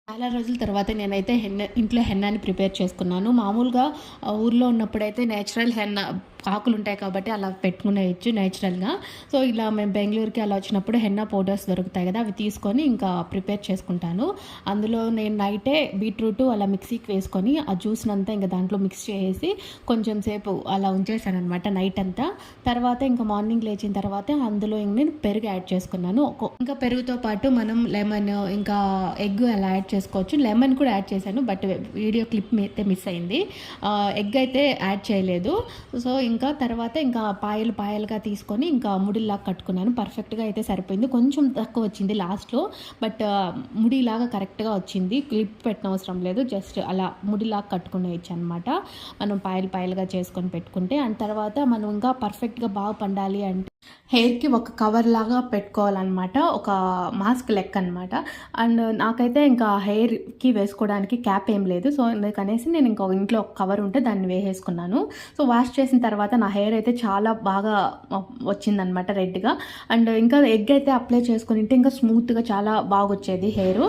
చాలా రోజుల తర్వాత నేనైతే ఇంట్లో హెన్నాని ప్రిపేర్ చేసుకున్నాను. మామూలుగా ఊర్లో ఉన్నప్పుడైతే నేచురల్ హెన్నా ఆకులుంటాయి కాబట్టి అలా పెట్టుకునేయొచ్చు నేచురల్‌గా. సో, ఇలా మేము బెంగుళూరుకి అలా వచ్చినప్పుడు హెన్నా పౌడర్స్ దొరుకుతాయి గదా! అవి తీసుకొని ఇంకా ప్రిపేర్ చేసుకుంటాను. అందులో నేను నైటే బీట్రూటు అలా మిక్సీకి వేసుకొని ఆ జ్యూస్‌నంతా ఇంక దాంట్లో మిక్స్ చేసేసి కొంచెం సేపు అలా ఉంచేసాననమాట నైట్ అంతా. తర్వాత ఇంకా మార్నింగ్ లేచిన తర్వాత అందులో నేను పెరుగు యాడ్ చేసుకున్నాను. ఇంకా పెరుగుతో పాటు మనం లెమన్ ఇంకా ఎగ్ అలా యాడ్ చేసుకోవచ్చు. లెమన్ కూడా యాడ్ చేశాను. బట్ వీడియో క్లిప్ అయితే మిస్ అయింది. ఎగ్ అయితే యాడ్ చేయలేదు. సో, ఇంకా తర్వాత ఇంకా పాయలుగా తీసుకొని ఇంకా ముడిలాగా కట్టుకున్నాను. పర్ఫెక్ట్‌గా అయితే సరిపోయింది. కొంచెం తక్కువ వచ్చింది లాస్ట్‌లో. బట్ ముడిలాగా కరెక్ట్‌గా వచ్చింది. క్లిప్ పెట్టనవసరం లేదు. జస్ట్ అలా ముడిలాగా కట్టుకునేయొచ్చనమాట. మనం పాయలుగా చేసుకొని పెట్టుకుంటే. అండ్ తర్వాత మనం ఇంకా పర్ఫెక్ట్‌గా బాగా పండాలి అంటే హెయిర్‌కి ఒక కవర్ లాగా పెట్టుకోవాలనమాట. ఒక మాస్క్ లెక్క అనమాట. అండ్ నాకైతే ఇంకా హెయిర్‌కి వేసుకోవడానికి క్యాప్ ఏం లేదు. సో, అందుకనేసి నేను ఇంకా ఇంట్లో ఒక కవర్ ఉంటే దాన్ని వేసేసుకున్నాను. సో, వాష్ చేసిన తర్వాత నా హెయిర్ అయితే చాలా బాగా వచ్చిందనమాట రెడ్‌గా. అండ్ ఇంకా ఎగ్ అయితే అప్లై చేసుకొనింటే ఇంకా స్మూత్‌గా చాలా బాగొచ్చేది హెయిరు.